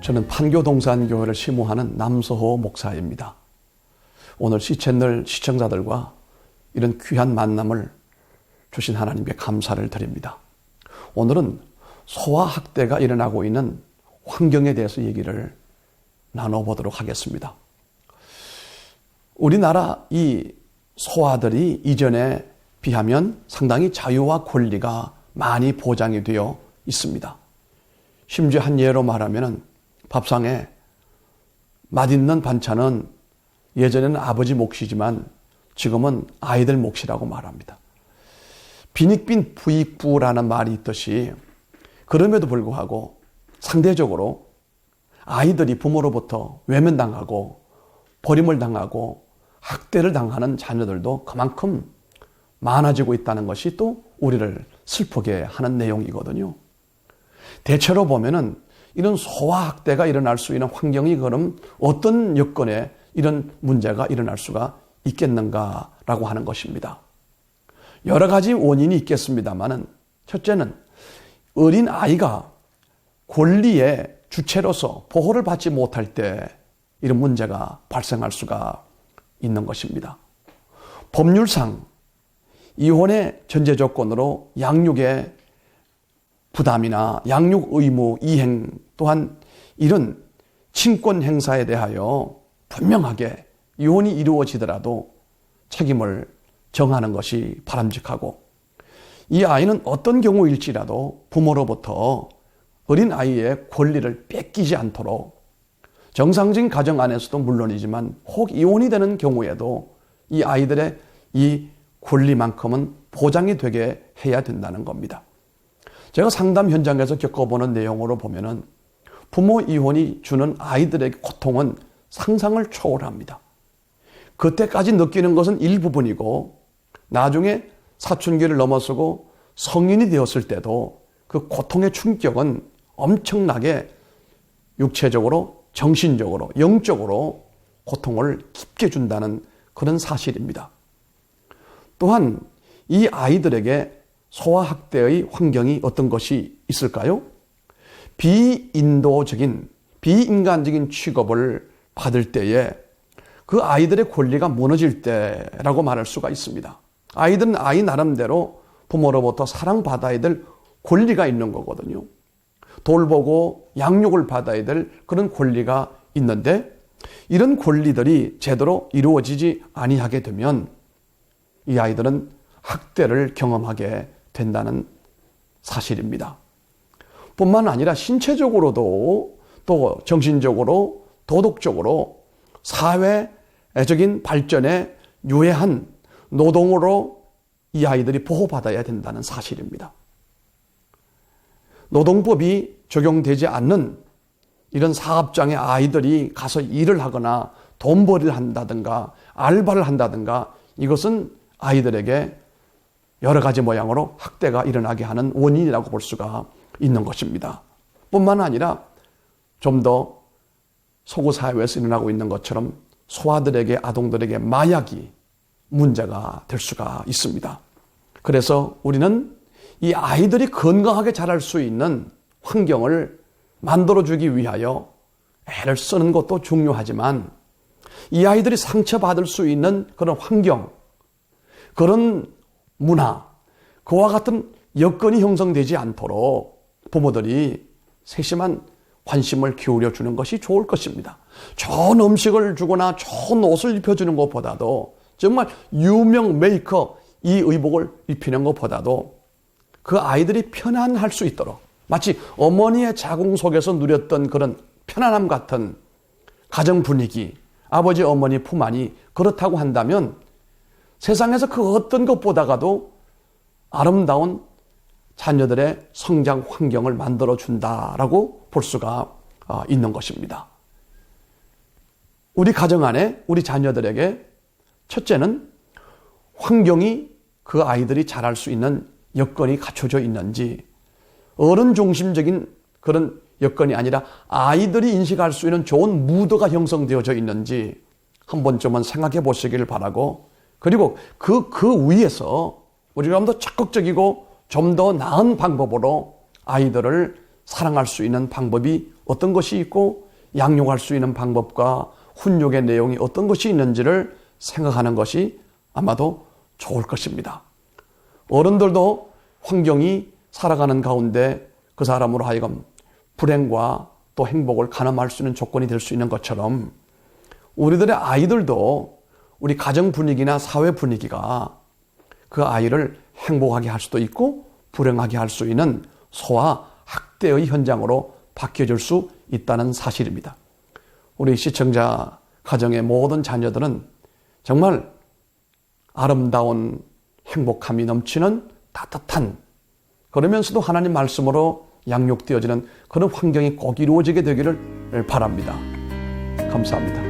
저는 판교동산교회를 시무하는 남서호 목사입니다. 오늘 C채널 시청자들과 이런 귀한 만남을 주신 하나님께 감사를 드립니다. 오늘은 소아학대가 일어나고 있는 환경에 대해서 얘기를 나눠보도록 하겠습니다. 우리나라 이 소아들이 이전에 비하면 상당히 자유와 권리가 많이 보장이 되어 있습니다. 심지어 한 예로 말하면 밥상에 맛있는 반찬은 예전에는 아버지 몫이지만 지금은 아이들 몫이라고 말합니다. 빈익빈 부익부라는 말이 있듯이 그럼에도 불구하고 상대적으로 아이들이 부모로부터 외면당하고 버림을 당하고 학대를 당하는 자녀들도 그만큼 많아지고 있다는 것이 또 우리를 슬프게 하는 내용이거든요. 대체로 보면은 이런 소아학대가 일어날 수 있는 환경이 그럼 어떤 여건에 이런 문제가 일어날 수가 있겠는가라고 하는 것입니다. 여러 가지 원인이 있겠습니다만은 첫째는 어린 아이가 권리의 주체로서 보호를 받지 못할 때 이런 문제가 발생할 수가 있는 것입니다. 법률상 이혼의 전제 조건으로 양육의 부담이나 양육 의무 이행 또한 이런 친권 행사에 대하여 분명하게 이혼이 이루어지더라도 책임을 정하는 것이 바람직하고, 이 아이는 어떤 경우일지라도 부모로부터 어린 아이의 권리를 뺏기지 않도록 정상적인 가정 안에서도 물론이지만 혹 이혼이 되는 경우에도 이 아이들의 이 권리만큼은 보장이 되게 해야 된다는 겁니다. 제가 상담 현장에서 겪어보는 내용으로 보면은 부모 이혼이 주는 아이들의 고통은 상상을 초월합니다. 그때까지 느끼는 것은 일부분이고 나중에 사춘기를 넘어서고 성인이 되었을 때도 그 고통의 충격은 엄청나게 육체적으로, 정신적으로, 영적으로 고통을 깊게 준다는 그런 사실입니다. 또한 이 아이들에게 소아학대의 환경이 어떤 것이 있을까요? 비인도적인, 비인간적인 취급을 받을 때에 그 아이들의 권리가 무너질 때라고 말할 수가 있습니다. 아이들은 아이 나름대로 부모로부터 사랑받아야 될 권리가 있는 거거든요. 돌보고 양육을 받아야 될 그런 권리가 있는데 이런 권리들이 제대로 이루어지지 아니하게 되면 이 아이들은 학대를 경험하게 된다는 사실입니다. 뿐만 아니라 신체적으로도 또 정신적으로 도덕적으로 사회적인 발전에 유해한 노동으로 이 아이들이 보호받아야 된다는 사실입니다. 노동법이 적용되지 않는 이런 사업장에 아이들이 가서 일을 하거나 돈벌이를 한다든가 알바를 한다든가 이것은 아이들에게 여러 가지 모양으로 학대가 일어나게 하는 원인이라고 볼 수가 있는 것입니다. 뿐만 아니라 좀 더 서구 사회에서 일어나고 있는 것처럼 소아들에게, 아동들에게 마약이 문제가 될 수가 있습니다. 그래서 우리는 이 아이들이 건강하게 자랄 수 있는 환경을 만들어주기 위하여 애를 쓰는 것도 중요하지만 이 아이들이 상처받을 수 있는 그런 환경, 그런 문화, 그와 같은 여건이 형성되지 않도록 부모들이 세심한 관심을 기울여 주는 것이 좋을 것입니다. 좋은 음식을 주거나 좋은 옷을 입혀주는 것보다도 정말 유명 메이커 이 의복을 입히는 것보다도 그 아이들이 편안할 수 있도록 마치 어머니의 자궁 속에서 누렸던 그런 편안함 같은 가정 분위기, 아버지 어머니 품 안이 그렇다고 한다면 세상에서 그 어떤 것보다가도 아름다운 자녀들의 성장 환경을 만들어준다라고 볼 수가 있는 것입니다. 우리 가정 안에 우리 자녀들에게 첫째는 환경이 그 아이들이 자랄 수 있는 여건이 갖춰져 있는지, 어른 중심적인 그런 여건이 아니라 아이들이 인식할 수 있는 좋은 무드가 형성되어져 있는지 한 번쯤은 생각해 보시기를 바라고, 그리고 그 위에서 우리가 좀 더 적극적이고 좀 더 나은 방법으로 아이들을 사랑할 수 있는 방법이 어떤 것이 있고 양육할 수 있는 방법과 훈육의 내용이 어떤 것이 있는지를 생각하는 것이 아마도 좋을 것입니다. 어른들도 환경이 살아가는 가운데 그 사람으로 하여금 불행과 또 행복을 가늠할 수 있는 조건이 될 수 있는 것처럼 우리들의 아이들도 우리 가정 분위기나 사회 분위기가 그 아이를 행복하게 할 수도 있고 불행하게 할 수 있는 소아 학대의 현장으로 바뀌어질 수 있다는 사실입니다. 우리 시청자 가정의 모든 자녀들은 정말 아름다운 행복함이 넘치는 따뜻한, 그러면서도 하나님 말씀으로 양육되어지는 그런 환경이 꼭 이루어지게 되기를 바랍니다. 감사합니다.